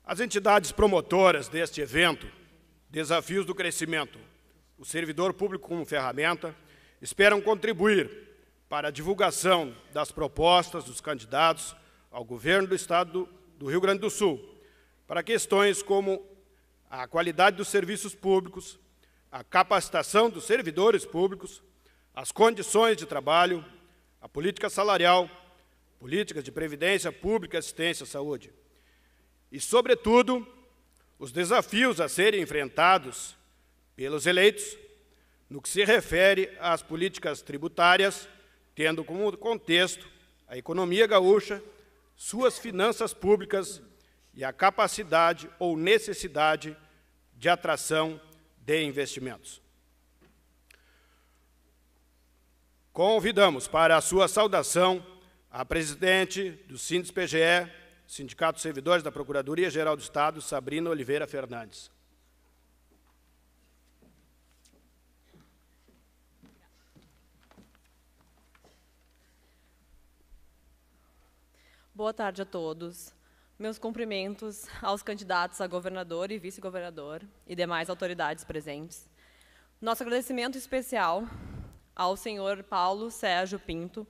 As entidades promotoras deste evento, Desafios do Crescimento, o servidor público como ferramenta, esperam contribuir para a divulgação das propostas dos candidatos ao governo do Estado do Rio Grande do Sul, para questões como a qualidade dos serviços públicos, a capacitação dos servidores públicos, as condições de trabalho, a política salarial, políticas de previdência pública, assistência à saúde. E, sobretudo, os desafios a serem enfrentados pelos eleitos no que se refere às políticas tributárias, tendo como contexto a economia gaúcha, suas finanças públicas e a capacidade ou necessidade de atração de investimentos. Convidamos para a sua saudação a presidente do SINDES-PGE, Sindicato dos Servidores da Procuradoria-Geral do Estado, Sabrina Oliveira Fernandes. Boa tarde a todos. Meus cumprimentos aos candidatos a governador e vice-governador e demais autoridades presentes. Nosso agradecimento especial ao senhor Paulo Sérgio Pinto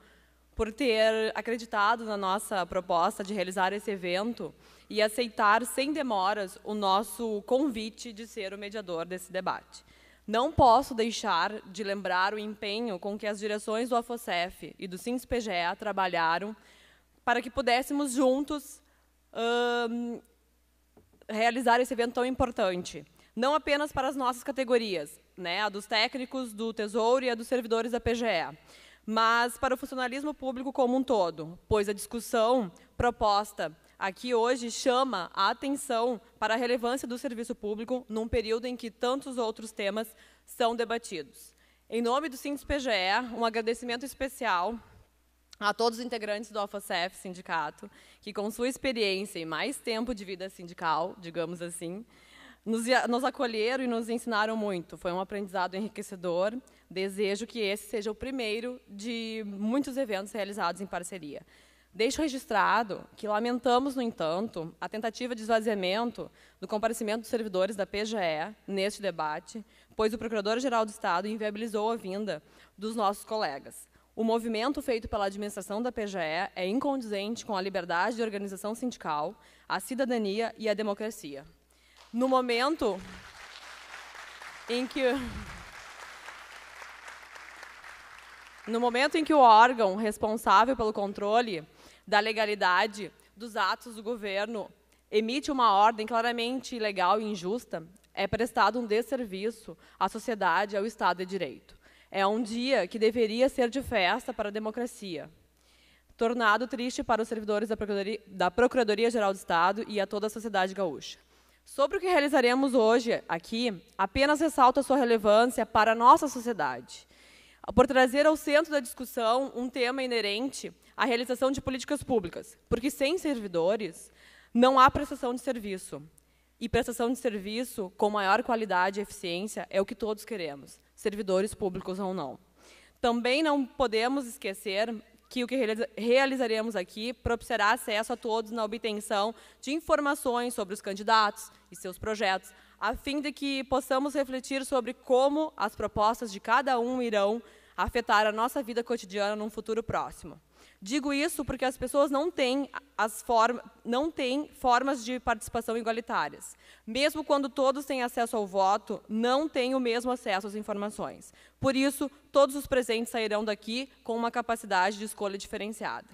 por ter acreditado na nossa proposta de realizar esse evento e aceitar sem demoras o nosso convite de ser o mediador desse debate. Não posso deixar de lembrar o empenho com que as direções do AFOSEF e do SINDES-PGE trabalharam para que pudéssemos juntos realizar esse evento tão importante. Não apenas para as nossas categorias, né, a dos técnicos do Tesouro e a dos servidores da PGE, mas para o funcionalismo público como um todo, pois a discussão proposta aqui hoje chama a atenção para a relevância do serviço público num período em que tantos outros temas são debatidos. Em nome do SINDES-PGE, um agradecimento especial a todos os integrantes do AFOSEF sindicato, que com sua experiência e mais tempo de vida sindical, digamos assim, nos acolheram e nos ensinaram muito. Foi um aprendizado enriquecedor. Desejo que esse seja o primeiro de muitos eventos realizados em parceria. Deixo registrado que lamentamos, no entanto, a tentativa de esvaziamento do comparecimento dos servidores da PGE neste debate, pois o Procurador-Geral do Estado inviabilizou a vinda dos nossos colegas. O movimento feito pela administração da PGE é incondizente com a liberdade de organização sindical, a cidadania e a democracia. No momento em que o órgão responsável pelo controle da legalidade dos atos do governo emite uma ordem claramente ilegal e injusta, é prestado um desserviço à sociedade e ao Estado de Direito. É um dia que deveria ser de festa para a democracia, tornado triste para os servidores da Procuradoria-Geral do Estado e a toda a sociedade gaúcha. Sobre o que realizaremos hoje aqui, apenas ressalto a sua relevância para a nossa sociedade, por trazer ao centro da discussão um tema inerente à realização de políticas públicas, porque sem servidores não há prestação de serviço. E prestação de serviço com maior qualidade e eficiência é o que todos queremos, servidores públicos ou não. Também não podemos esquecer que o que realizaremos aqui propiciará acesso a todos na obtenção de informações sobre os candidatos e seus projetos, a fim de que possamos refletir sobre como as propostas de cada um irão afetar a nossa vida cotidiana num futuro próximo. Digo isso porque as pessoas não têm formas de participação igualitárias. Mesmo quando todos têm acesso ao voto, não têm o mesmo acesso às informações. Por isso, todos os presentes sairão daqui com uma capacidade de escolha diferenciada.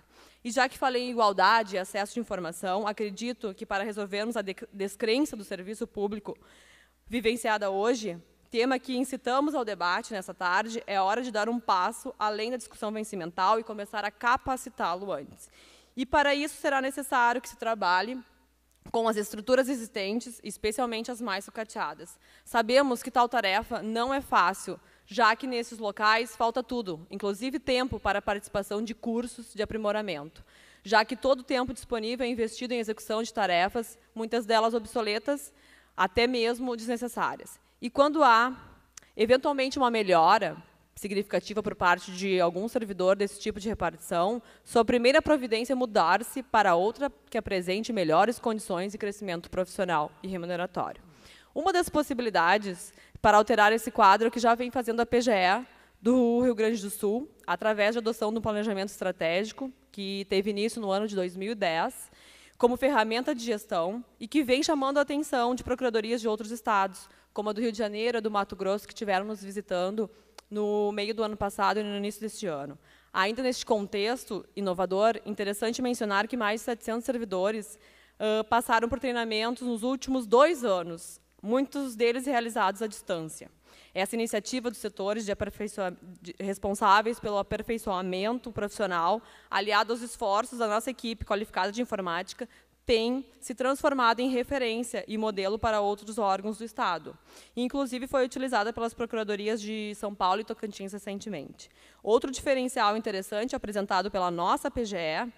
E já que falei em igualdade e acesso de informação, acredito que para resolvermos a descrença do serviço público vivenciada hoje, tema que incitamos ao debate nessa tarde, é hora de dar um passo além da discussão vencimental e começar a capacitá-lo antes. E, para isso, será necessário que se trabalhe com as estruturas existentes, especialmente as mais sucateadas. Sabemos que tal tarefa não é fácil, já que nesses locais falta tudo, inclusive tempo para a participação de cursos de aprimoramento, já que todo o tempo disponível é investido em execução de tarefas, muitas delas obsoletas, até mesmo desnecessárias. E quando há, eventualmente, uma melhora, significativa por parte de algum servidor desse tipo de repartição, sua primeira providência é mudar-se para outra que apresente melhores condições de crescimento profissional e remuneratório. Uma das possibilidades para alterar esse quadro é o que já vem fazendo a PGE do Rio Grande do Sul, através da adoção de um planejamento estratégico, que teve início no ano de 2010, como ferramenta de gestão, e que vem chamando a atenção de procuradorias de outros estados, como a do Rio de Janeiro, a do Mato Grosso, que estiveram nos visitando no meio do ano passado e no início deste ano. Ainda neste contexto inovador, interessante mencionar que mais de 700 servidores passaram por treinamentos nos últimos 2 anos, muitos deles realizados à distância. Essa iniciativa dos setores responsáveis pelo aperfeiçoamento profissional, aliado aos esforços da nossa equipe qualificada de informática, tem se transformado em referência e modelo para outros órgãos do Estado. Inclusive, foi utilizada pelas procuradorias de São Paulo e Tocantins recentemente. Outro diferencial interessante apresentado pela nossa PGE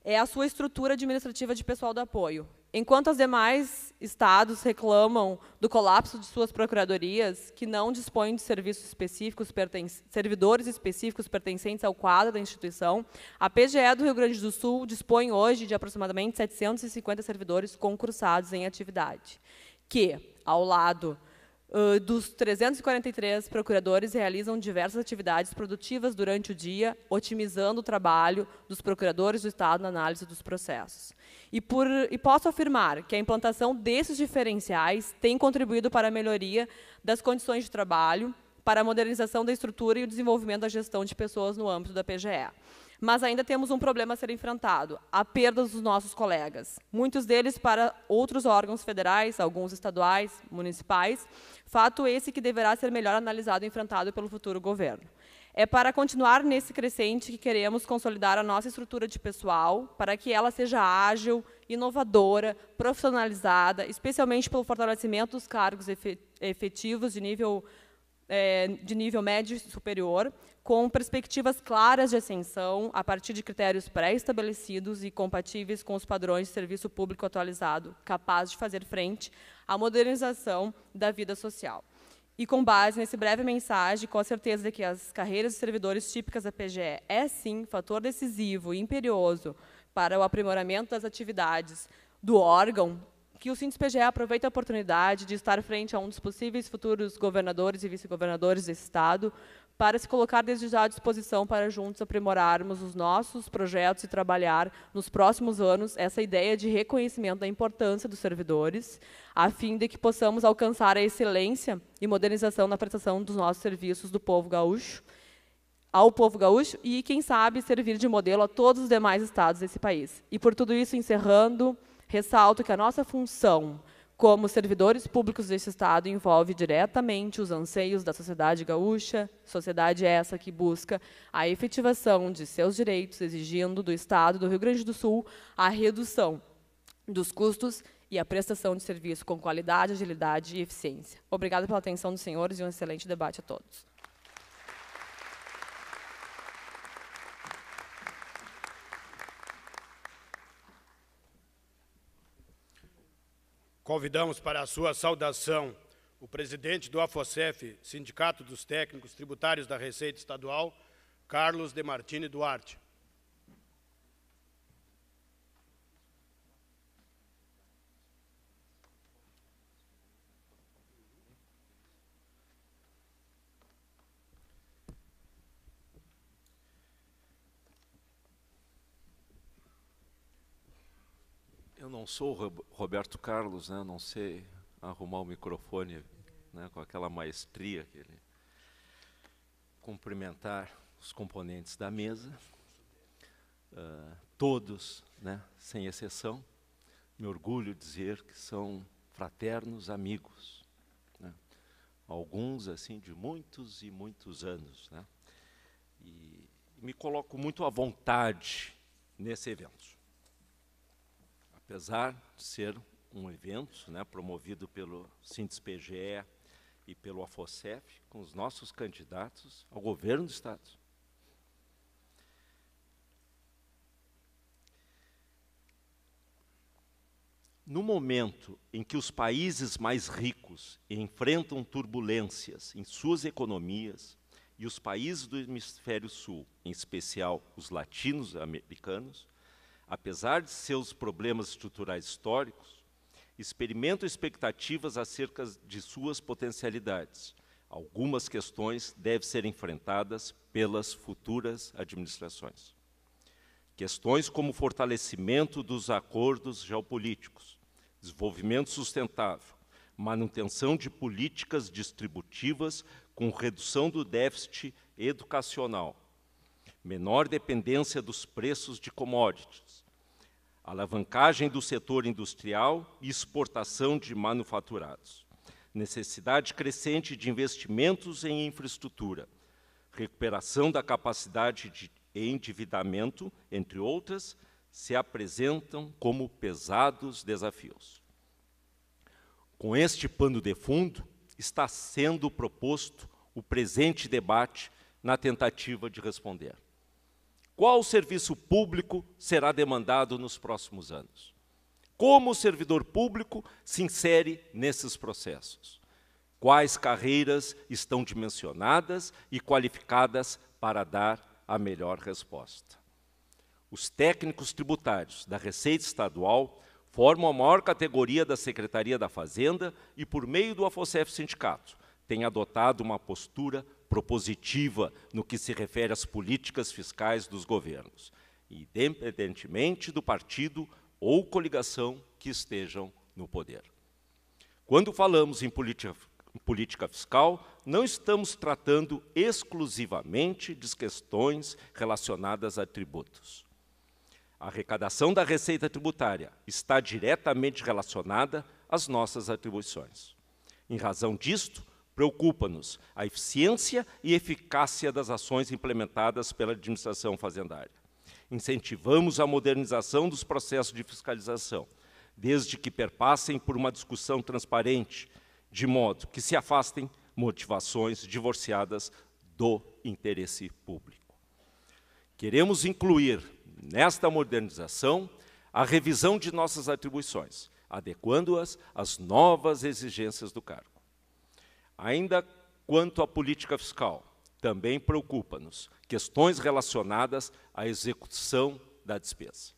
é a sua estrutura administrativa de pessoal do apoio. Enquanto os demais estados reclamam do colapso de suas procuradorias, que não dispõem de serviços específicos, servidores específicos pertencentes ao quadro da instituição, a PGE do Rio Grande do Sul dispõe hoje de aproximadamente 750 servidores concursados em atividade, que, ao lado dos 343 procuradores, realizam diversas atividades produtivas durante o dia, otimizando o trabalho dos procuradores do Estado na análise dos processos. E posso afirmar que a implantação desses diferenciais tem contribuído para a melhoria das condições de trabalho, para a modernização da estrutura e o desenvolvimento da gestão de pessoas no âmbito da PGE. Mas ainda temos um problema a ser enfrentado, a perda dos nossos colegas. Muitos deles para outros órgãos federais, alguns estaduais, municipais, fato esse que deverá ser melhor analisado e enfrentado pelo futuro governo. É para continuar nesse crescente que queremos consolidar a nossa estrutura de pessoal, para que ela seja ágil, inovadora, profissionalizada, especialmente pelo fortalecimento dos cargos efetivos de nível médio e superior, com perspectivas claras de ascensão, a partir de critérios pré-estabelecidos e compatíveis com os padrões de serviço público atualizado, capaz de fazer frente à modernização da vida social. E com base nesse breve mensagem, com a certeza de que as carreiras de servidores típicas da PGE é, sim, fator decisivo e imperioso para o aprimoramento das atividades do órgão, que o Sindipge aproveita a oportunidade de estar frente a um dos possíveis futuros governadores e vice-governadores desse Estado, para se colocar desde já à disposição para juntos aprimorarmos os nossos projetos e trabalhar nos próximos anos essa ideia de reconhecimento da importância dos servidores, a fim de que possamos alcançar a excelência e modernização na prestação dos nossos serviços do povo gaúcho, ao povo gaúcho e, quem sabe, servir de modelo a todos os demais estados desse país. E por tudo isso, encerrando, ressalto que a nossa função como servidores públicos desse Estado envolve diretamente os anseios da sociedade gaúcha, sociedade essa que busca a efetivação de seus direitos, exigindo do Estado do Rio Grande do Sul a redução dos custos e a prestação de serviço com qualidade, agilidade e eficiência. Obrigada pela atenção dos senhores e um excelente debate a todos. Convidamos para a sua saudação o presidente do AFOSEF, Sindicato dos Técnicos Tributários da Receita Estadual, Carlos de Martini Duarte. Eu não sou Roberto Carlos, né? Não sei arrumar o microfone, né, com aquela maestria que ele... Cumprimentar os componentes da mesa, todos, né, sem exceção. Me orgulho de dizer que são fraternos amigos, né? Alguns assim de muitos e muitos anos, né? E me coloco muito à vontade nesse evento. Apesar de ser um evento, né, promovido pelo Sindipge e pelo AFOSEF, com os nossos candidatos ao governo do Estado. No momento em que os países mais ricos enfrentam turbulências em suas economias e os países do hemisfério sul, em especial os latinos-americanos, apesar de seus problemas estruturais históricos, experimentam expectativas acerca de suas potencialidades. Algumas questões devem ser enfrentadas pelas futuras administrações. Questões como o fortalecimento dos acordos geopolíticos, desenvolvimento sustentável, manutenção de políticas distributivas com redução do déficit educacional, menor dependência dos preços de commodities, alavancagem do setor industrial e exportação de manufaturados, necessidade crescente de investimentos em infraestrutura, recuperação da capacidade de endividamento, entre outras, se apresentam como pesados desafios. Com este pano de fundo, está sendo proposto o presente debate na tentativa de responder. Qual serviço público será demandado nos próximos anos? Como o servidor público se insere nesses processos? Quais carreiras estão dimensionadas e qualificadas para dar a melhor resposta? Os técnicos tributários da Receita Estadual formam a maior categoria da Secretaria da Fazenda e, por meio do AFOSEF Sindicato, têm adotado uma postura propositiva no que se refere às políticas fiscais dos governos, independentemente do partido ou coligação que estejam no poder. Quando falamos em política fiscal, não estamos tratando exclusivamente de questões relacionadas a tributos. A arrecadação da receita tributária está diretamente relacionada às nossas atribuições. Em razão disto, preocupa-nos a eficiência e eficácia das ações implementadas pela administração fazendária. Incentivamos a modernização dos processos de fiscalização, desde que perpassem por uma discussão transparente, de modo que se afastem motivações divorciadas do interesse público. Queremos incluir nesta modernização a revisão de nossas atribuições, adequando-as às novas exigências do cargo. Ainda quanto à política fiscal, também preocupa-nos questões relacionadas à execução da despesa.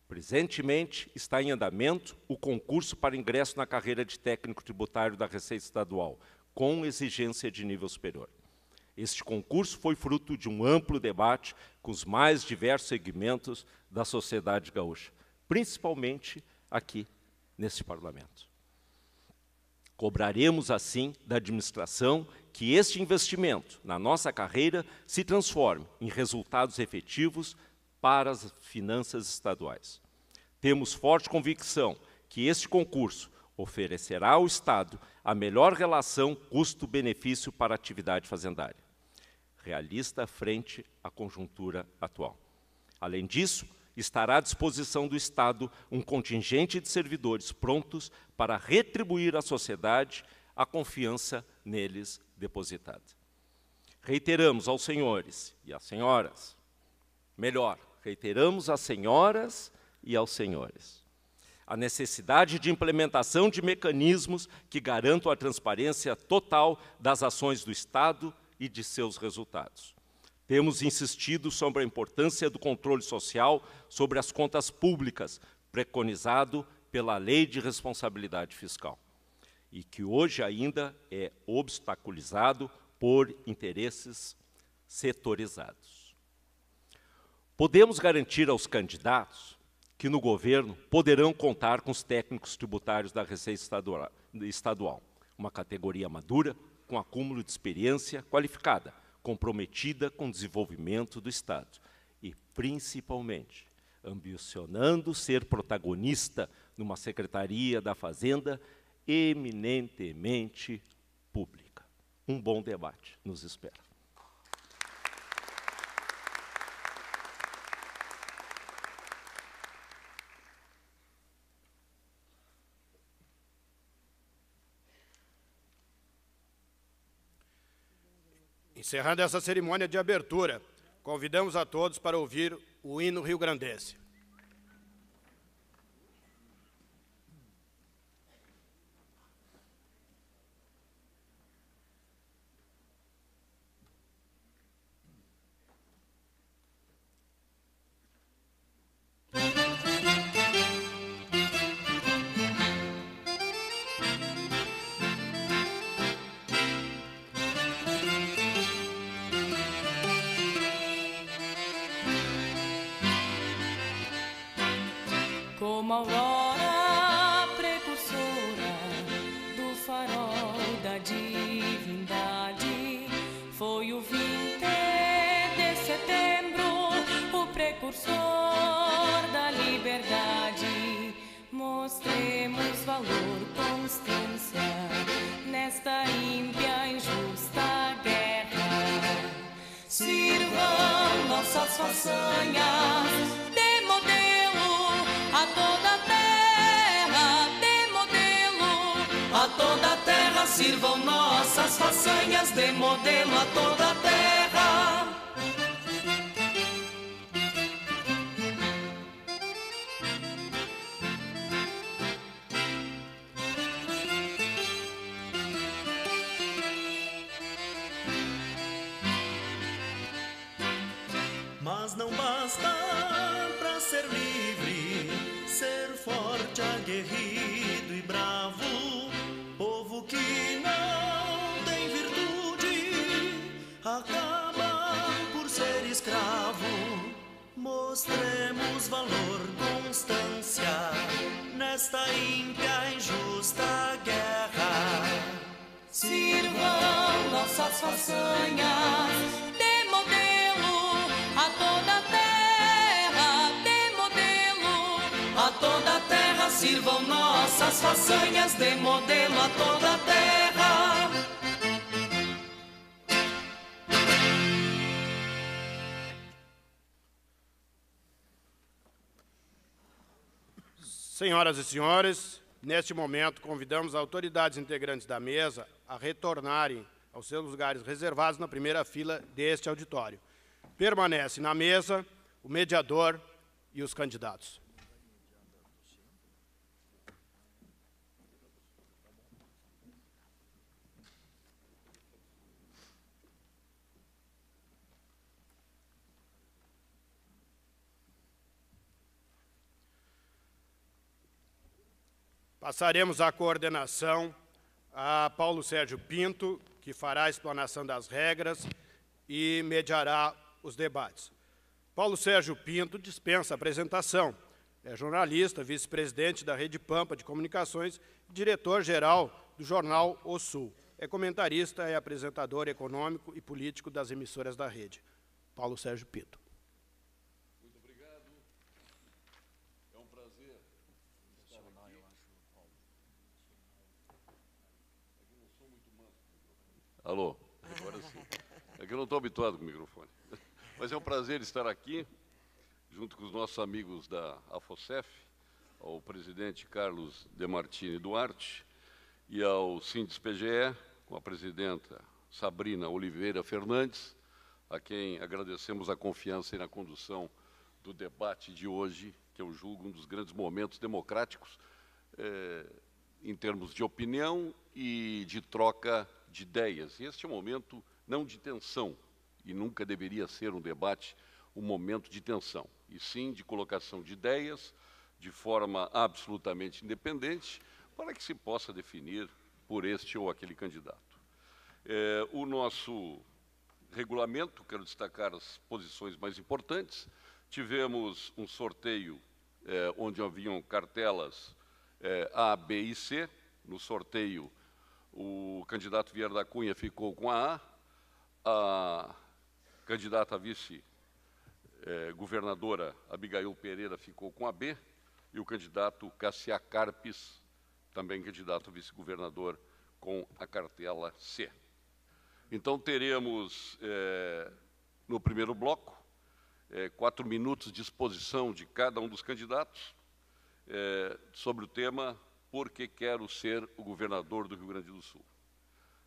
Presentemente, está em andamento o concurso para ingresso na carreira de técnico tributário da Receita Estadual, com exigência de nível superior. Este concurso foi fruto de um amplo debate com os mais diversos segmentos da sociedade gaúcha, principalmente aqui neste Parlamento. Cobraremos, assim, da administração que este investimento na nossa carreira se transforme em resultados efetivos para as finanças estaduais. Temos forte convicção que este concurso oferecerá ao Estado a melhor relação custo-benefício para a atividade fazendária, realista frente à conjuntura atual. Além disso, estará à disposição do Estado um contingente de servidores prontos para retribuir à sociedade a confiança neles depositada. Reiteramos aos senhores e às senhoras, reiteramos às senhoras e aos senhores, a necessidade de implementação de mecanismos que garantam a transparência total das ações do Estado e de seus resultados. Temos insistido sobre a importância do controle social sobre as contas públicas, preconizado pela Lei de Responsabilidade Fiscal, e que hoje ainda é obstaculizado por interesses setorizados. Podemos garantir aos candidatos que no governo poderão contar com os técnicos tributários da Receita Estadual, uma categoria madura, com acúmulo de experiência qualificada, comprometida com o desenvolvimento do Estado e, principalmente, ambicionando ser protagonista numa Secretaria da Fazenda eminentemente pública. Um bom debate nos espera. Encerrando essa cerimônia de abertura, convidamos a todos para ouvir o hino rio-grandense. Sirvam nossas façanhas de modelo a toda a terra, de modelo a toda a terra. Sirvam nossas façanhas de modelo a toda a terra. Mas não basta pra ser livre, ser forte, aguerrido e bravo. Povo que não tem virtude acaba por ser escravo. Mostremos valor, constância nesta ímpia e injusta guerra. Sirvam nossas façanhas de modelo a toda a terra, de modelo a toda a terra. Sirvam nossas façanhas de modelo a toda a terra. Senhoras e senhores, neste momento convidamos as autoridades integrantes da mesa a retornarem aos seus lugares reservados na primeira fila deste auditório. Permanece na mesa o mediador e os candidatos. Passaremos a coordenação a Paulo Sérgio Pinto, que fará a explanação das regras e mediará os debates. Paulo Sérgio Pinto dispensa apresentação. É jornalista, vice-presidente da Rede Pampa de Comunicações e diretor-geral do jornal O Sul. É comentarista e apresentador econômico e político das emissoras da rede. Paulo Sérgio Pinto. Muito obrigado. É um prazer estar aqui. É que eu não sou muito manso com o microfone. Alô, agora sim. É que eu não estou habituado com o microfone. Mas é um prazer estar aqui, junto com os nossos amigos da AFOSEF, ao presidente Carlos Demartini Duarte e ao Sindis-PGE, com a presidenta Sabrina Oliveira Fernandes, a quem agradecemos a confiança na condução do debate de hoje, que eu julgo um dos grandes momentos democráticos em termos de opinião e de troca de ideias. E este é um momento não de tensão, e nunca deveria ser um debate um momento de tensão, e sim de colocação de ideias de forma absolutamente independente, para que se possa definir por este ou aquele candidato. O nosso regulamento, quero destacar as posições mais importantes. Tivemos um sorteio onde haviam cartelas A, B e C. No sorteio, o candidato Vieira da Cunha ficou com a candidata a vice-governadora Abigail Pereira ficou com a B, e o candidato Cassiá Carpes, também candidato a vice-governador, com a cartela C. Então, teremos, no primeiro bloco, 4 minutos de exposição de cada um dos candidatos sobre o tema "Por que quero ser o governador do Rio Grande do Sul?".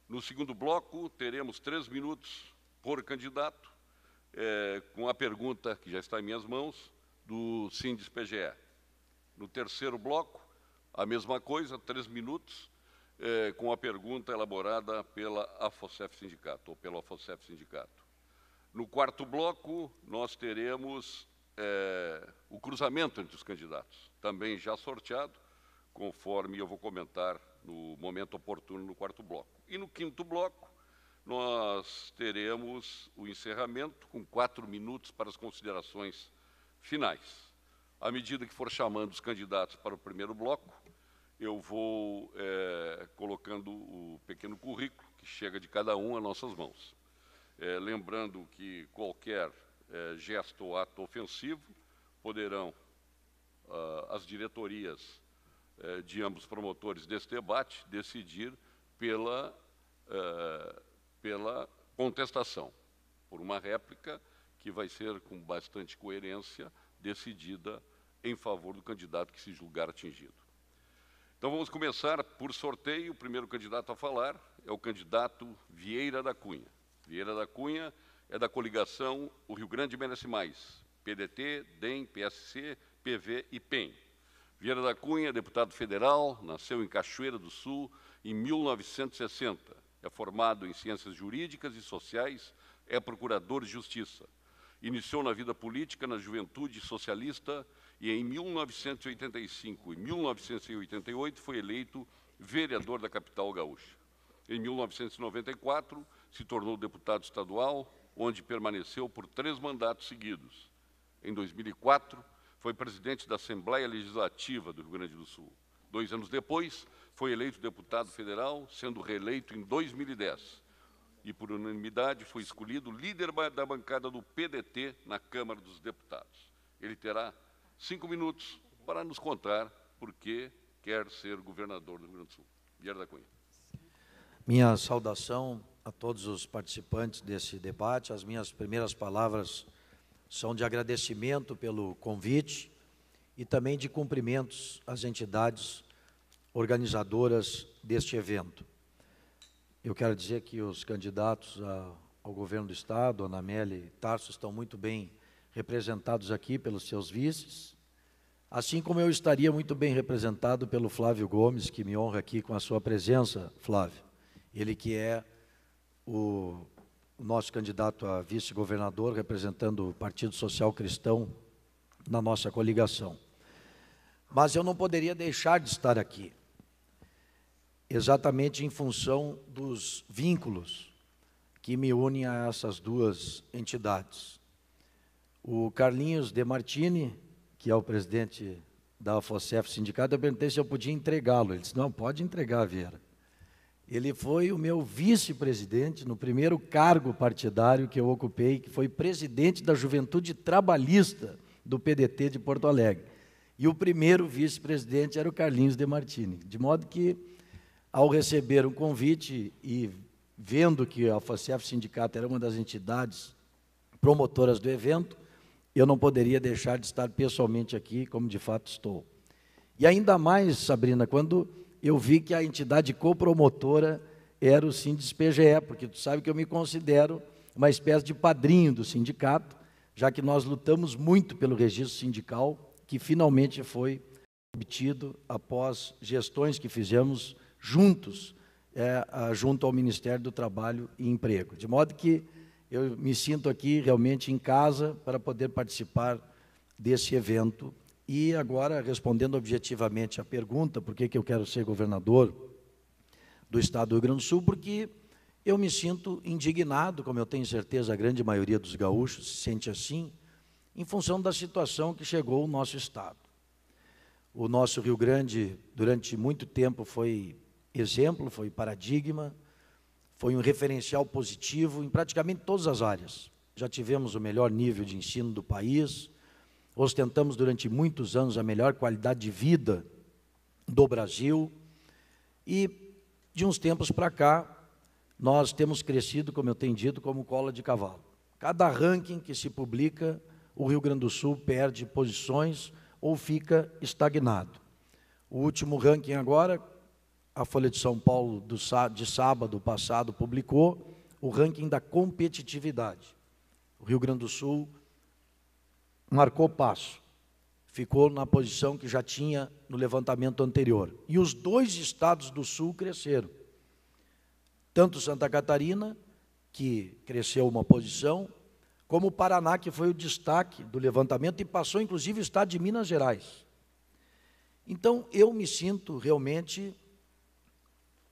No segundo bloco, teremos 3 minutos por candidato, com a pergunta, que já está em minhas mãos, do Sindis-PGE. No terceiro bloco, a mesma coisa, 3 minutos, com a pergunta elaborada pela AFOSEF Sindicato, ou pelo AFOSEF Sindicato. No quarto bloco, nós teremos o cruzamento entre os candidatos, também já sorteado, conforme eu vou comentar no momento oportuno no quarto bloco. E no quinto bloco, nós teremos o encerramento, com 4 minutos para as considerações finais. À medida que for chamando os candidatos para o primeiro bloco, eu vou colocando o pequeno currículo que chega de cada um às nossas mãos. Lembrando que qualquer gesto ou ato ofensivo poderão as diretorias de ambos promotores desse debate decidir pela contestação. por uma réplica que vai ser, com bastante coerência, decidida em favor do candidato que se julgar atingido. Então vamos começar por sorteio. O primeiro candidato a falar é o candidato Vieira da Cunha. Vieira da Cunha é da coligação O Rio Grande Merece Mais, PDT, DEM, PSC, PV e PEN. Vieira da Cunha, deputado federal, nasceu em Cachoeira do Sul em 1960. É formado em Ciências Jurídicas e Sociais, é procurador de Justiça. Iniciou na vida política na Juventude Socialista e em 1985 e 1988 foi eleito vereador da capital gaúcha. Em 1994, se tornou deputado estadual, onde permaneceu por 3 mandatos seguidos. Em 2004, foi presidente da Assembleia Legislativa do Rio Grande do Sul. 2 anos depois, foi eleito deputado federal, sendo reeleito em 2010. E, por unanimidade, foi escolhido líder da bancada do PDT na Câmara dos Deputados. Ele terá 5 minutos para nos contar por que quer ser governador do Rio Grande do Sul. Vieira da Cunha. Minha saudação a todos os participantes desse debate. As minhas primeiras palavras são de agradecimento pelo convite e também de cumprimentos às entidades organizadoras deste evento. Eu quero dizer que os candidatos ao governo do Estado, Ana Amélia e Tarso, estão muito bem representados aqui pelos seus vices, assim como eu estaria muito bem representado pelo Flávio Gomes, que me honra aqui com a sua presença, Flávio. Ele que é o nosso candidato a vice-governador, representando o Partido Social Cristão na nossa coligação. Mas eu não poderia deixar de estar aqui, exatamente em função dos vínculos que me unem a essas duas entidades. O Carlinhos De Martini, que é o presidente da AFOSEF Sindicato, eu perguntei se eu podia entregá-lo. Ele disse, não, pode entregar, Vieira. Ele foi o meu vice-presidente no primeiro cargo partidário que eu ocupei, que foi presidente da Juventude Trabalhista do PDT de Porto Alegre. E o primeiro vice-presidente era o Carlinhos De Martini. De modo que, ao receber um convite e vendo que a AFOSEF Sindicato era uma das entidades promotoras do evento, eu não poderia deixar de estar pessoalmente aqui, como de fato estou. E ainda mais, Sabrina, quando eu vi que a entidade copromotora era o Sindes-PGE, porque tu sabe que eu me considero uma espécie de padrinho do sindicato, já que nós lutamos muito pelo registro sindical, que finalmente foi obtido após gestões que fizemos juntos, junto ao Ministério do Trabalho e Emprego. De modo que eu me sinto aqui realmente em casa para poder participar desse evento. E agora, respondendo objetivamente à pergunta, por que eu quero ser governador do Estado do Rio Grande do Sul, porque eu me sinto indignado, como eu tenho certeza a grande maioria dos gaúchos se sente assim, em função da situação que chegou o nosso Estado. O nosso Rio Grande, durante muito tempo, foi exemplo, foi paradigma, foi um referencial positivo em praticamente todas as áreas. Já tivemos o melhor nível de ensino do país, ostentamos durante muitos anos a melhor qualidade de vida do Brasil e, de uns tempos para cá, nós temos crescido, como eu tenho dito, como cola de cavalo. Cada ranking que se publica, o Rio Grande do Sul perde posições ou fica estagnado. O último ranking agora, a Folha de São Paulo, de sábado passado, publicou o ranking da competitividade. O Rio Grande do Sul marcou passo, ficou na posição que já tinha no levantamento anterior. E os 2 estados do Sul cresceram. Tanto Santa Catarina, que cresceu uma posição, como o Paraná, que foi o destaque do levantamento e passou, inclusive, o estado de Minas Gerais. Então, eu me sinto realmente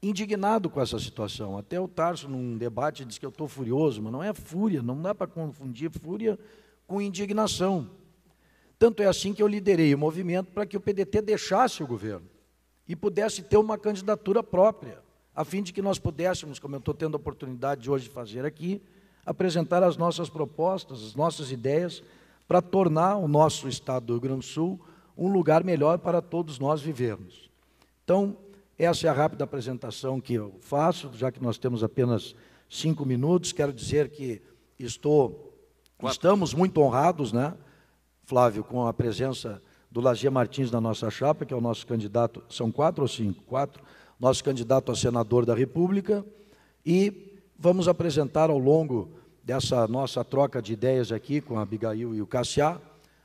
indignado com essa situação. Até o Tarso, num debate, disse que eu estou furioso, mas não é fúria, não dá para confundir fúria com indignação. Tanto é assim que eu liderei o movimento para que o PDT deixasse o governo e pudesse ter uma candidatura própria, a fim de que nós pudéssemos, como eu estou tendo a oportunidade de hoje fazer aqui, apresentar as nossas propostas, as nossas ideias, para tornar o nosso Estado do Rio Grande do Sul um lugar melhor para todos nós vivermos. Então, essa é a rápida apresentação que eu faço, já que nós temos apenas 5 minutos. Quero dizer que estamos muito honrados, né, Flávio, com a presença do Lazier Martins na nossa chapa, que é o nosso candidato, são 4 ou 5? 4, nosso candidato a senador da República, e vamos apresentar ao longo dessa nossa troca de ideias aqui com a Abigail e o Cassiá,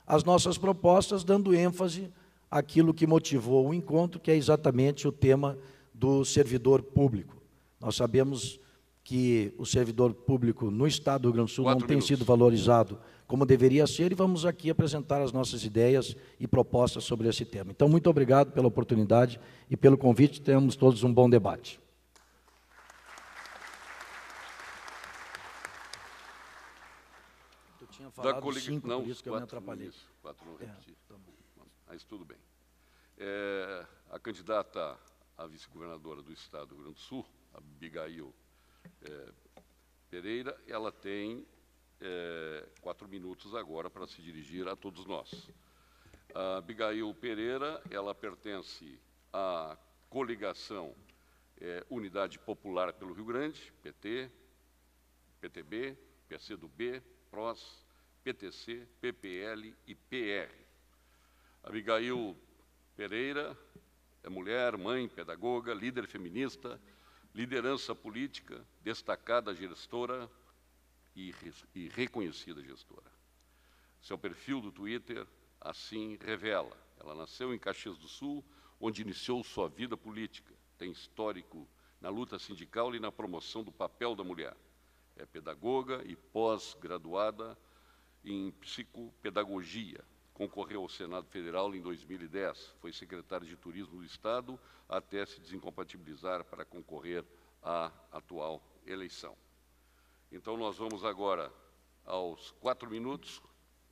as nossas propostas, dando ênfase àquilo que motivou o encontro, que é exatamente o tema do servidor público. Nós sabemos que o servidor público no Estado do Rio Grande do Sul não tem sido valorizado como deveria ser, e vamos aqui apresentar as nossas ideias e propostas sobre esse tema. Então, muito obrigado pela oportunidade e pelo convite, tenhamos todos um bom debate. Eu tinha falado 5, por isso que eu me atrapalhei. 4 não repeti. Tá bom. Mas tudo bem. A candidata a vice-governadora do Estado do Rio Grande do Sul, a Abigail Pereira, ela tem 4 minutos agora para se dirigir a todos nós. A Abigail Pereira, ela pertence à coligação Unidade Popular pelo Rio Grande, PT, PTB, PCdoB, PROS, PTC, PPL e PR. Abigail Pereira é mulher, mãe, pedagoga, líder feminista, liderança política, destacada gestora e reconhecida gestora. Seu perfil do Twitter assim revela. Ela nasceu em Caxias do Sul, onde iniciou sua vida política. Tem histórico na luta sindical e na promoção do papel da mulher. É pedagoga e pós-graduada em psicopedagogia. Concorreu ao Senado Federal em 2010. Foi secretária de Turismo do Estado até se desincompatibilizar para concorrer à atual eleição. Então, nós vamos agora aos 4 minutos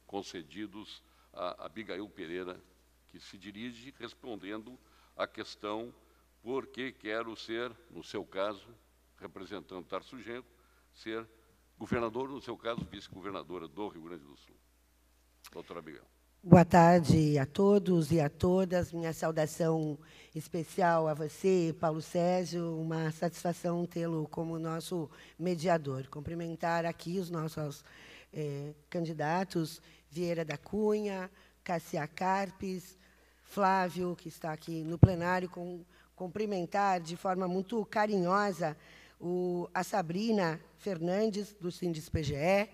concedidos a Abigail Pereira, que se dirige respondendo à questão por que quero ser, no seu caso, representando Tarso Genro, ser governador, no seu caso, vice-governadora do Rio Grande do Sul. Doutora Abigail. Boa tarde a todos e a todas. Minha saudação especial a você, Paulo Sérgio. Uma satisfação tê-lo como nosso mediador. Cumprimentar aqui os nossos candidatos, Vieira da Cunha, Cassiá Carpes, Flávio, que está aqui no plenário, cumprimentar de forma muito carinhosa a Sabrina Fernandes, do Sindis-PGE,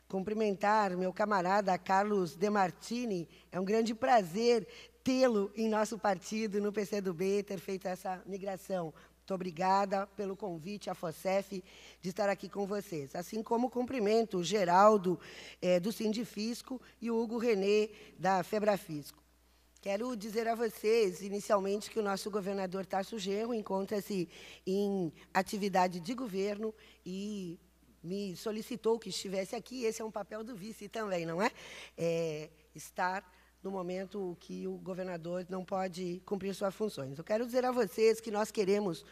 cumprimentar meu camarada Carlos Demartini. É um grande prazer tê-lo em nosso partido, no PCdoB, ter feito essa migração. Muito obrigada pelo convite à FOSEF de estar aqui com vocês. Assim como cumprimento o Geraldo, do Sindifisco, e o Hugo Renê, da Febrafisco. Quero dizer a vocês, inicialmente, que o nosso governador Tarso Genro encontra-se em atividade de governo e me solicitou que estivesse aqui. Esse é um papel do vice também, não é? Estar no momento que o governador não pode cumprir suas funções. Eu quero dizer a vocês que nós queremos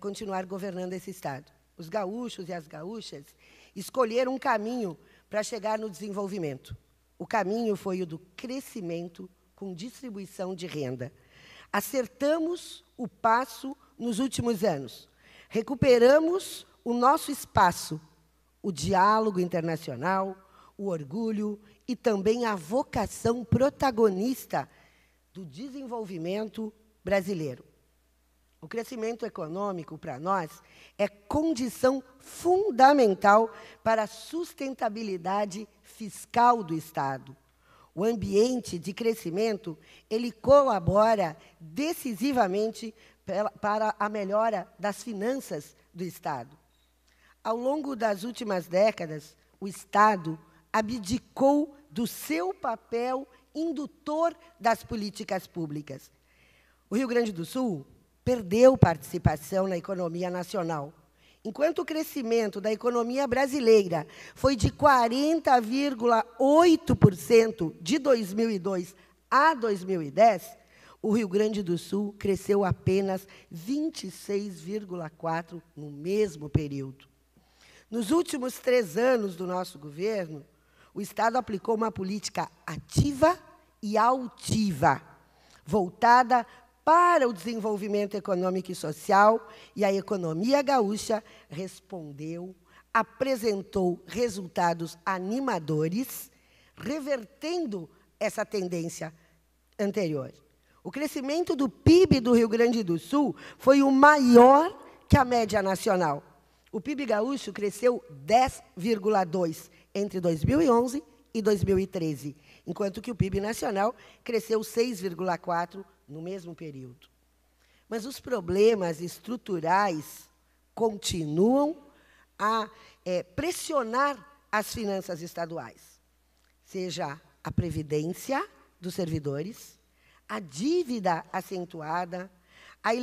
continuar governando esse Estado. Os gaúchos e as gaúchas escolheram um caminho para chegar no desenvolvimento. O caminho foi o do crescimento com distribuição de renda. Acertamos o passo nos últimos anos. Recuperamos o nosso espaço, o diálogo internacional, o orgulho e também a vocação protagonista do desenvolvimento brasileiro. O crescimento econômico, para nós, é condição fundamental para a sustentabilidade fiscal do Estado. O ambiente de crescimento, ele colabora decisivamente para a melhora das finanças do Estado. Ao longo das últimas décadas, o Estado abdicou do seu papel indutor das políticas públicas. O Rio Grande do Sul perdeu participação na economia nacional. Enquanto o crescimento da economia brasileira foi de 40,8% de 2002 a 2010, o Rio Grande do Sul cresceu apenas 26,4% no mesmo período. Nos últimos 3 anos do nosso governo, o Estado aplicou uma política ativa e altiva, voltada para o desenvolvimento econômico e social, e a economia gaúcha respondeu apresentou resultados animadores, revertendo essa tendência anterior. O crescimento do PIB do Rio Grande do Sul foi o maior que a média nacional. O PIB gaúcho cresceu 10,2% entre 2011 e 2013, enquanto que o PIB nacional cresceu 6,4% no mesmo período. Mas os problemas estruturais continuam a pressionar as finanças estaduais, seja a previdência dos servidores, a dívida acentuada, a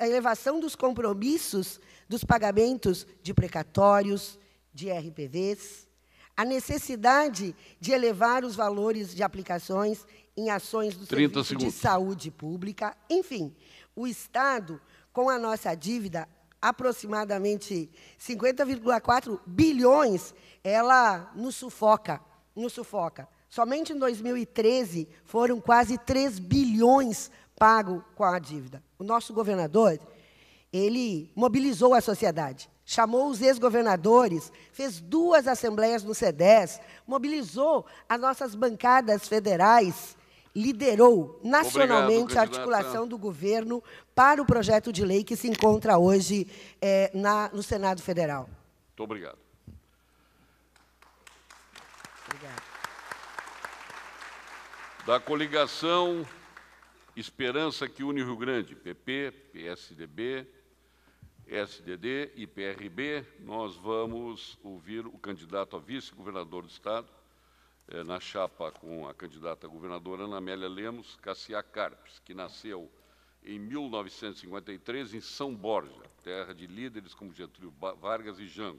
elevação dos compromissos dos pagamentos de precatórios, de RPVs, a necessidade de elevar os valores de aplicações em ações do serviço de saúde pública. Enfim, o Estado, com a nossa dívida, aproximadamente 50,4 bilhões, ela nos sufoca. Somente em 2013 foram quase 3 bilhões pagos com a dívida. O nosso governador, ele mobilizou a sociedade, chamou os ex-governadores, fez 2 assembleias no CEDES, mobilizou as nossas bancadas federais, liderou nacionalmente a articulação do governo para o projeto de lei que se encontra hoje no Senado Federal. Muito obrigado. Obrigada. Da coligação Esperança que une o Rio Grande, PP, PSDB, SDD e PRB, nós vamos ouvir o candidato a vice-governador do Estado, na chapa com a candidata a governadora Ana Amélia Lemos Cassiá Carpes, que nasceu em 1953 em São Borja, terra de líderes como Getúlio Vargas e Jango.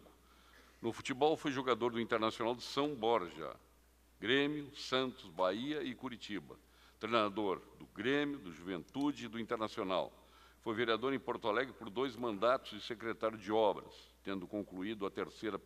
No futebol, foi jogador do Internacional de São Borja, Grêmio, Santos, Bahia e Curitiba. Treinador do Grêmio, do Juventude e do Internacional. Foi vereador em Porto Alegre por 2 mandatos e secretário de obras, tendo concluído a 3ª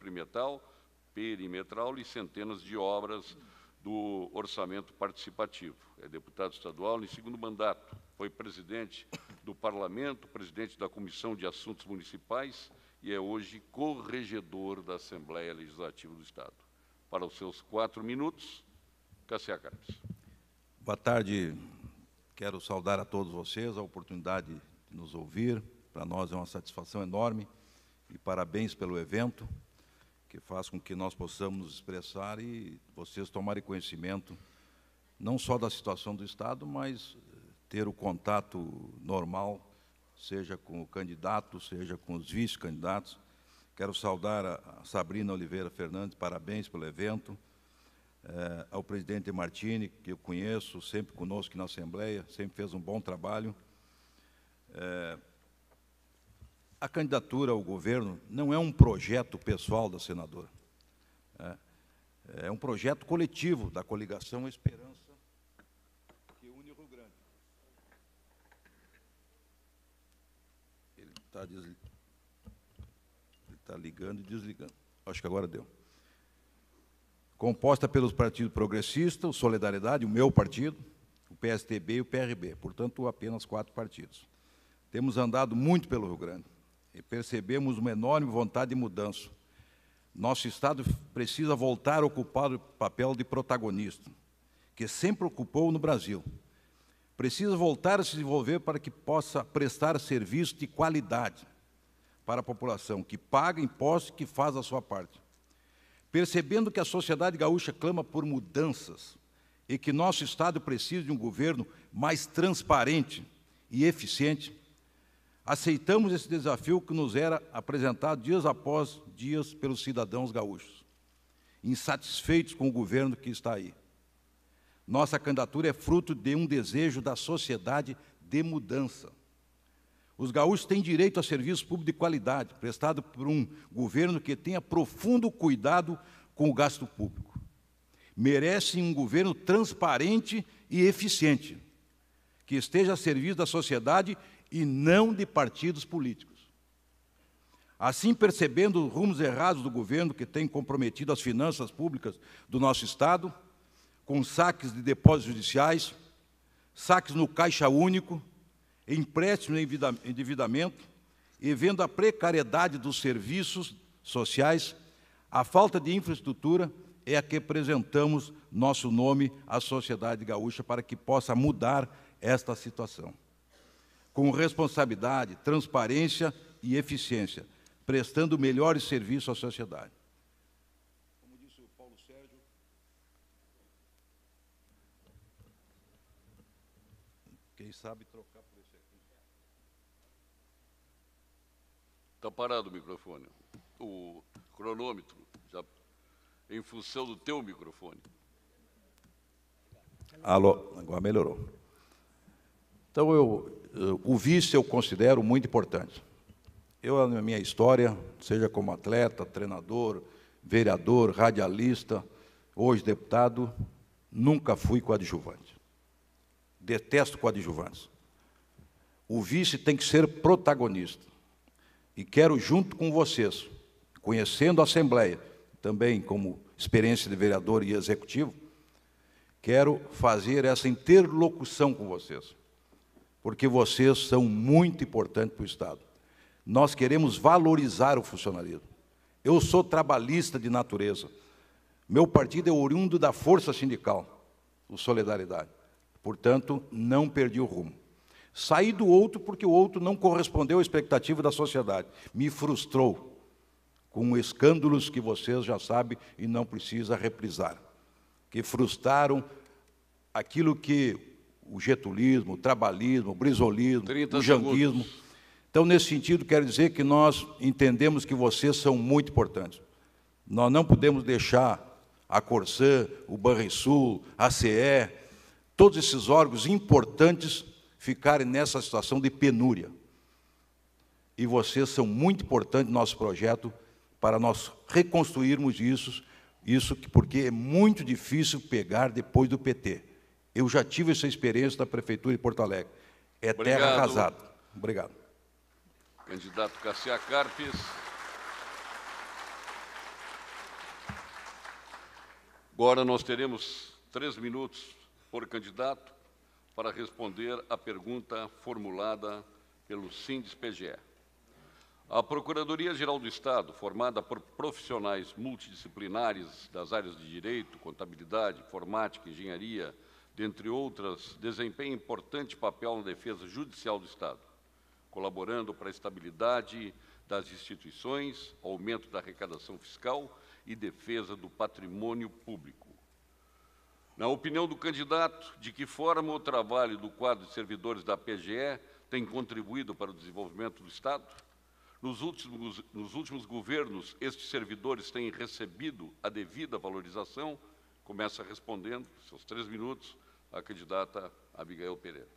perimetral e centenas de obras do orçamento participativo. É deputado estadual em 2º mandato. Foi presidente do Parlamento, presidente da Comissão de Assuntos Municipais e é hoje corregedor da Assembleia Legislativa do Estado. Para os seus 4 minutos, Cassiá Carpes. Boa tarde. Quero saudar a todos vocês a oportunidade de nos ouvir. Para nós é uma satisfação enorme e parabéns pelo evento, que faz com que nós possamos nos expressar e vocês tomarem conhecimento não só da situação do Estado, mas ter o contato normal, seja com o candidato, seja com os vice-candidatos. Quero saudar a Sabrina Oliveira Fernandes, parabéns pelo evento, ao presidente Martini, que eu conheço, sempre conosco na Assembleia, sempre fez um bom trabalho. A candidatura ao governo não é um projeto pessoal da senadora, é um projeto coletivo da coligação Esperança, que une o Rio Grande. Ele está ligando e desligando. Acho que agora deu. Composta pelos partidos progressistas, o Solidariedade, o meu partido, o PSDB e o PRB, portanto, apenas 4 partidos. Temos andado muito pelo Rio Grande e percebemos uma enorme vontade de mudança. Nosso Estado precisa voltar a ocupar o papel de protagonista, que sempre ocupou no Brasil. Precisa voltar a se desenvolver para que possa prestar serviço de qualidade para a população, que paga impostos e que faz a sua parte. Percebendo que a sociedade gaúcha clama por mudanças e que nosso Estado precisa de um governo mais transparente e eficiente, aceitamos esse desafio que nos era apresentado dias após dias pelos cidadãos gaúchos, insatisfeitos com o governo que está aí. Nossa candidatura é fruto de um desejo da sociedade de mudança. Os gaúchos têm direito a serviço público de qualidade, prestado por um governo que tenha profundo cuidado com o gasto público. Merecem um governo transparente e eficiente, que esteja a serviço da sociedade e não de partidos políticos. Assim, percebendo os rumos errados do governo que tem comprometido as finanças públicas do nosso Estado, com saques de depósitos judiciais, saques no Caixa Único, empréstimos e endividamento, e vendo a precariedade dos serviços sociais, A falta de infraestrutura é a que apresentamos nosso nome à sociedade gaúcha para que possa mudar esta situação. Com responsabilidade, transparência e eficiência, prestando melhores serviços à sociedade. Como disse o Paulo Sérgio, quem sabe trocar por esse aqui. Está parado o microfone. O cronômetro, já em função do teu microfone. Alô, agora melhorou. Então, o vice eu considero muito importante. Eu, na minha história, seja como atleta, treinador, vereador, radialista, hoje deputado, nunca fui coadjuvante. Detesto coadjuvantes. O vice tem que ser protagonista. E quero, junto com vocês, conhecendo a Assembleia, também como experiência de vereador e executivo, quero fazer essa interlocução com vocês, porque vocês são muito importantes para o Estado. Nós queremos valorizar o funcionalismo. Eu sou trabalhista de natureza. Meu partido é oriundo da força sindical, o Solidariedade. Portanto, não perdi o rumo. Saí do outro porque o outro não correspondeu à expectativa da sociedade. Me frustrou, com escândalos que vocês já sabem e não precisa reprisar, que frustraram aquilo que o getulismo, o trabalhismo, o brizolismo, o janguismo. Então, nesse sentido, quero dizer que nós entendemos que vocês são muito importantes. Nós não podemos deixar a Corsã, o Banrisul, a CE, todos esses órgãos importantes ficarem nessa situação de penúria. E vocês são muito importantes no nosso projeto para nós reconstruirmos isso porque é muito difícil pegar depois do PT. Eu já tive essa experiência da Prefeitura de Porto Alegre. É terra arrasada. Obrigado. Candidato Cassiá Carpes. Agora nós teremos 3 minutos por candidato para responder à pergunta formulada pelo Sindis-PGE. A Procuradoria-Geral do Estado, formada por profissionais multidisciplinares das áreas de Direito, Contabilidade, Informática, Engenharia, dentre outras, desempenha importante papel na defesa judicial do Estado, colaborando para a estabilidade das instituições, aumento da arrecadação fiscal e defesa do patrimônio público. Na opinião do candidato, de que forma o trabalho do quadro de servidores da PGE tem contribuído para o desenvolvimento do Estado? Nos últimos governos, estes servidores têm recebido a devida valorização? Começa respondendo, seus 3 minutos, a candidata Abigail Pereira.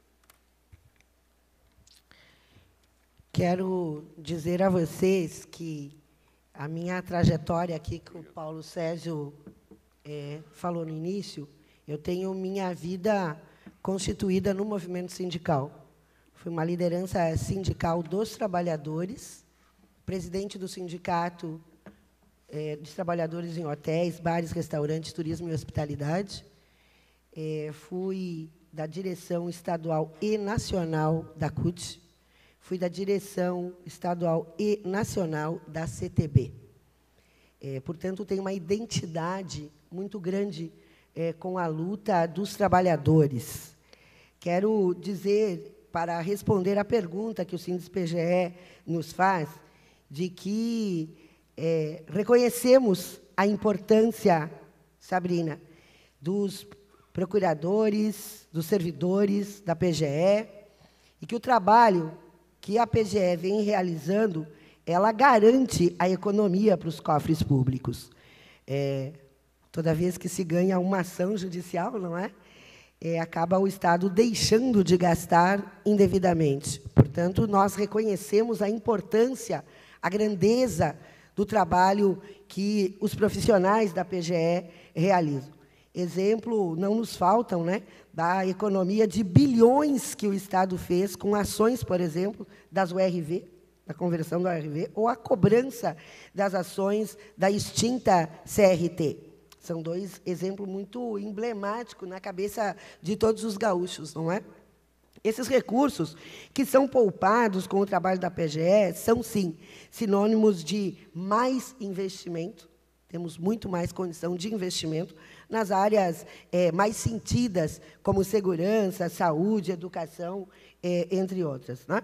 Quero dizer a vocês que a minha trajetória aqui, que o Paulo Sérgio falou no início, eu tenho minha vida constituída no movimento sindical. Fui uma liderança sindical dos trabalhadores, presidente do sindicato dos trabalhadores em hotéis, bares, restaurantes, turismo e hospitalidade. Fui da direção estadual e nacional da CUT. Fui da direção estadual e nacional da CTB. Portanto, tenho uma identidade muito grande com a luta dos trabalhadores. Quero dizer, para responder à pergunta que o Sindis-PGE nos faz, de que reconhecemos a importância, Sabrina, dos procuradores, dos servidores da PGE, e que o trabalho que a PGE vem realizando, ela garante a economia para os cofres públicos. Toda vez que se ganha uma ação judicial, não é? Acaba o Estado deixando de gastar indevidamente. Portanto, nós reconhecemos a importância, a grandeza do trabalho que os profissionais da PGE realizam. Exemplo, não nos faltam, né, da economia de bilhões que o Estado fez com ações, por exemplo, das URV, da conversão da URV, ou a cobrança das ações da extinta CRT. São 2 exemplos muito emblemáticos na cabeça de todos os gaúchos, não é? Esses recursos que são poupados com o trabalho da PGE são, sim, sinônimos de mais investimento, Temos muito mais condição de investimento nas áreas mais sentidas, como segurança, saúde, educação, entre outras, né?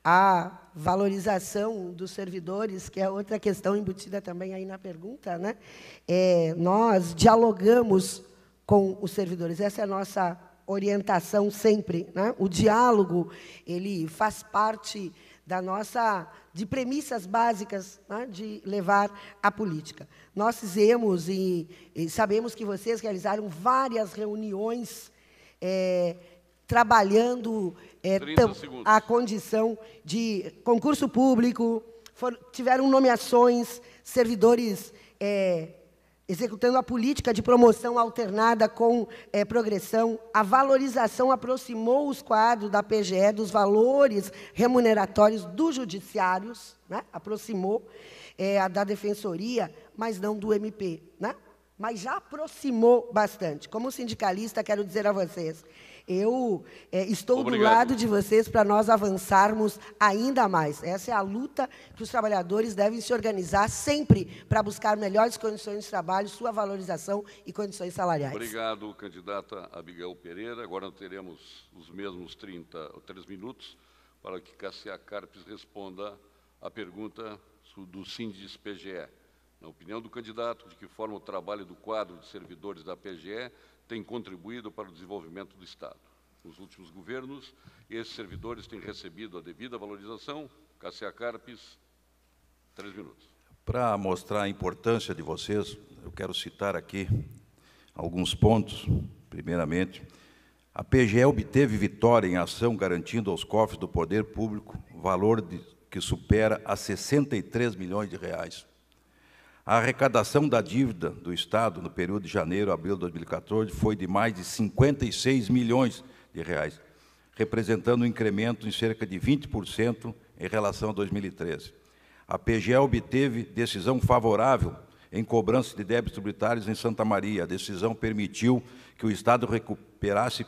A valorização dos servidores, que é outra questão embutida também aí na pergunta, né? Nós dialogamos com os servidores, essa é a nossa orientação sempre, né? O diálogo, ele faz parte de premissas básicas, né, de levar a política. Nós fizemos e sabemos que vocês realizaram várias reuniões trabalhando a condição de concurso público, tiveram nomeações, servidores executando a política de promoção alternada com progressão. A valorização aproximou os quadros da PGE dos valores remuneratórios dos judiciários, né? Aproximou a da Defensoria, mas não do MP, né? Mas já aproximou bastante. Como sindicalista, quero dizer a vocês, eu estou do lado de vocês para nós avançarmos ainda mais. Essa é a luta que os trabalhadores devem se organizar sempre para buscar melhores condições de trabalho, sua valorização e condições salariais. Obrigado, candidata Abigail Pereira. Agora teremos os mesmos 3 minutos para que Cassia Carpes responda à pergunta do Síndice PGE. Na opinião do candidato, de que forma o trabalho do quadro de servidores da PGE tem contribuído para o desenvolvimento do Estado. Nos últimos governos, esses servidores têm recebido a devida valorização. Cassia Carpes, 3 minutos. Para mostrar a importância de vocês, eu quero citar aqui alguns pontos. Primeiramente, a PGE obteve vitória em ação garantindo aos cofres do poder público valor que supera a 63 milhões de reais. A arrecadação da dívida do Estado no período de janeiro a abril de 2014 foi de mais de 56 milhões de reais, representando um incremento em cerca de 20% em relação a 2013. A PGE obteve decisão favorável em cobrança de débitos tributários em Santa Maria. A decisão permitiu que o Estado recuperasse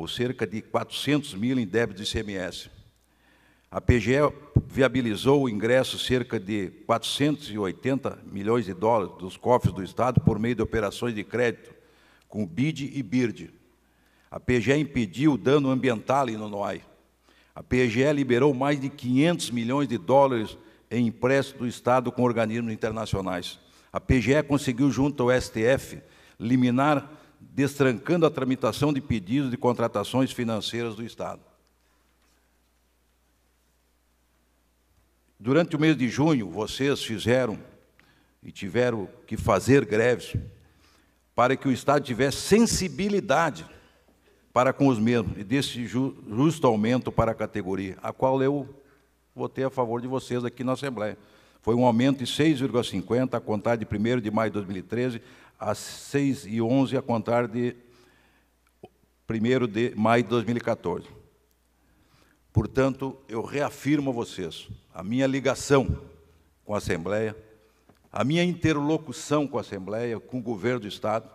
cerca de 400 mil em débitos de ICMS. A PGE viabilizou o ingresso de cerca de 480 milhões de dólares dos cofres do Estado por meio de operações de crédito, com BID e BIRD. A PGE impediu o dano ambiental em Nonoai. A PGE liberou mais de 500 milhões de dólares em empréstimos do Estado com organismos internacionais. A PGE conseguiu, junto ao STF, liminar, destrancando a tramitação de pedidos de contratações financeiras do Estado. Durante o mês de junho, vocês fizeram e tiveram que fazer greves para que o Estado tivesse sensibilidade para com os mesmos e desse justo aumento para a categoria, a qual eu votei a favor de vocês aqui na Assembleia. Foi um aumento de 6,50 a contar de 1º de maio de 2013 a 6,11 a contar de 1º de maio de 2014. Portanto, eu reafirmo a vocês a minha ligação com a Assembleia, a minha interlocução com a Assembleia, com o governo do Estado.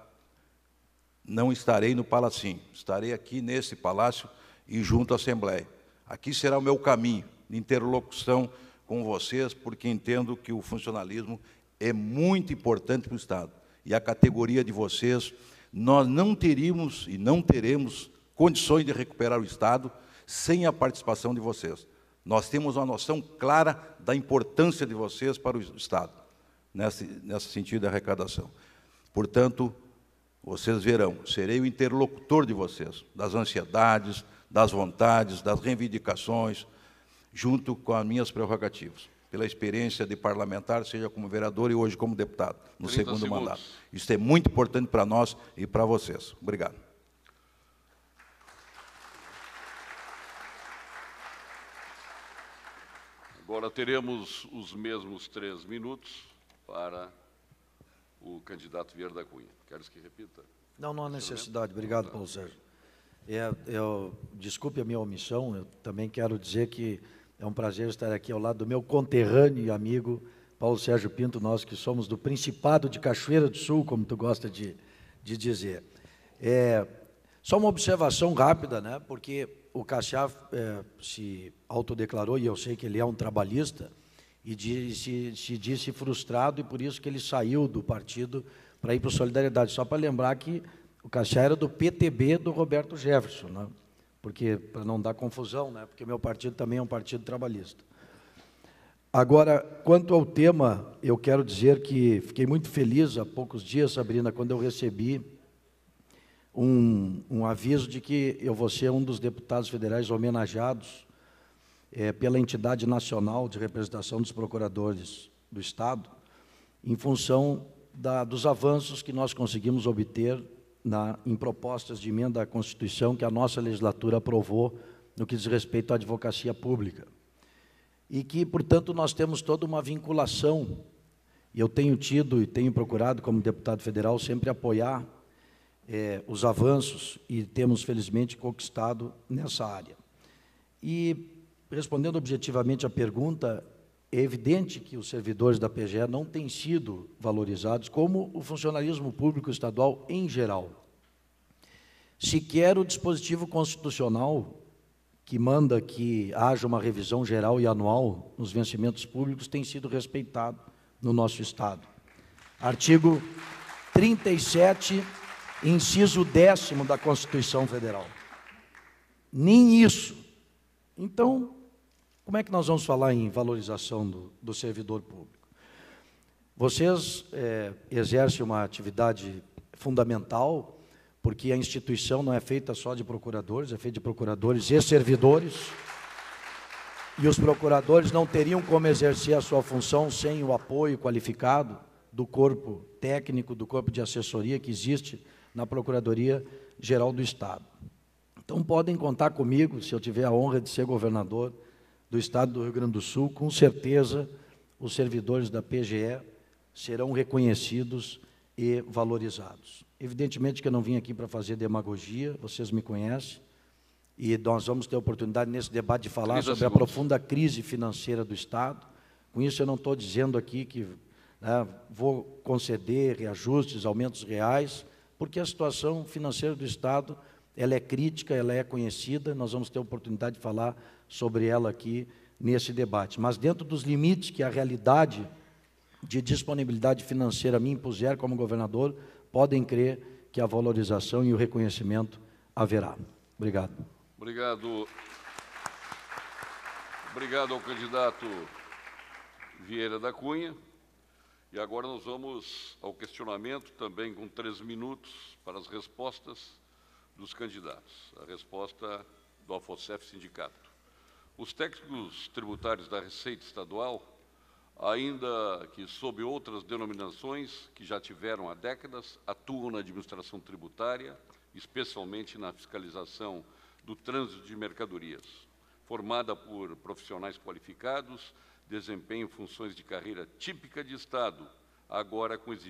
Não estarei no Palacinho, estarei aqui nesse palácio e junto à Assembleia. Aqui será o meu caminho de interlocução com vocês, porque entendo que o funcionalismo é muito importante para o Estado. E a categoria de vocês, nós não teríamos e não teremos condições de recuperar o Estado sem a participação de vocês. Nós temos uma noção clara da importância de vocês para o Estado, nesse sentido de arrecadação. Portanto, vocês verão, serei o interlocutor de vocês, das ansiedades, das vontades, das reivindicações, junto com as minhas prerrogativas, pela experiência de parlamentar, seja como vereador e hoje como deputado, no segundo mandato. Isso é muito importante para nós e para vocês. Obrigado. Agora teremos os mesmos 3 minutos para o candidato Vieira da Cunha. Queres que repita? Não há necessidade. Obrigado, Paulo Sérgio. Desculpe a minha omissão, eu também quero dizer que é um prazer estar aqui ao lado do meu conterrâneo e amigo Paulo Sérgio Pinto, nós que somos do Principado de Cachoeira do Sul, como tu gosta de dizer. Só uma observação rápida, né? Porque o Cassia se autodeclarou, e eu sei que ele é um trabalhista, e se disse frustrado, e por isso que ele saiu do partido para ir para o Solidariedade. Só para lembrar que o Cachá era do PTB do Roberto Jefferson, né? Porque, para não dar confusão, né? Porque meu partido também é um partido trabalhista. Agora, quanto ao tema, eu quero dizer que fiquei muito feliz há poucos dias, Sabrina, quando eu recebi um aviso de que eu vou ser um dos deputados federais homenageados pela entidade nacional de representação dos procuradores do Estado, em função dos avanços que nós conseguimos obter em propostas de emenda à Constituição que a nossa legislatura aprovou no que diz respeito à advocacia pública. E que, portanto, nós temos toda uma vinculação, e eu tenho tido e tenho procurado, como deputado federal, sempre apoiar os avanços, e temos, felizmente, conquistado nessa área. E, respondendo objetivamente à pergunta, é evidente que os servidores da PGE não têm sido valorizados, como o funcionalismo público estadual em geral. Sequer o dispositivo constitucional que manda que haja uma revisão geral e anual nos vencimentos públicos tem sido respeitado no nosso Estado. Artigo 37, inciso 10º da Constituição Federal. Nem isso. Então, como é que nós vamos falar em valorização do servidor público? Vocês exercem uma atividade fundamental, porque a instituição não é feita só de procuradores, é feita de procuradores e servidores, e os procuradores não teriam como exercer a sua função sem o apoio qualificado do corpo técnico, do corpo de assessoria que existe na Procuradoria-Geral do Estado. Então, podem contar comigo, se eu tiver a honra de ser governador do Estado do Rio Grande do Sul, com certeza os servidores da PGE serão reconhecidos e valorizados. Evidentemente que eu não vim aqui para fazer demagogia, vocês me conhecem, e nós vamos ter a oportunidade nesse debate de falar sobre a profunda crise financeira do Estado. Com isso eu não estou dizendo aqui que vou conceder reajustes, aumentos reais, porque a situação financeira do Estado ela é crítica, ela é conhecida, nós vamos ter a oportunidade de falar sobre ela aqui nesse debate. Mas dentro dos limites que a realidade de disponibilidade financeira me impuser como governador, podem crer que a valorização e o reconhecimento haverá. Obrigado. Obrigado. Obrigado ao candidato Vieira da Cunha. E agora nós vamos ao questionamento, também com 3 minutos para as respostas dos candidatos. A resposta do AFOSEF Sindicato. Os técnicos tributários da Receita Estadual, ainda que sob outras denominações que já tiveram há décadas, atuam na administração tributária, especialmente na fiscalização do trânsito de mercadorias. Formada por profissionais qualificados, desempenham funções de carreira típica de Estado, agora com exigências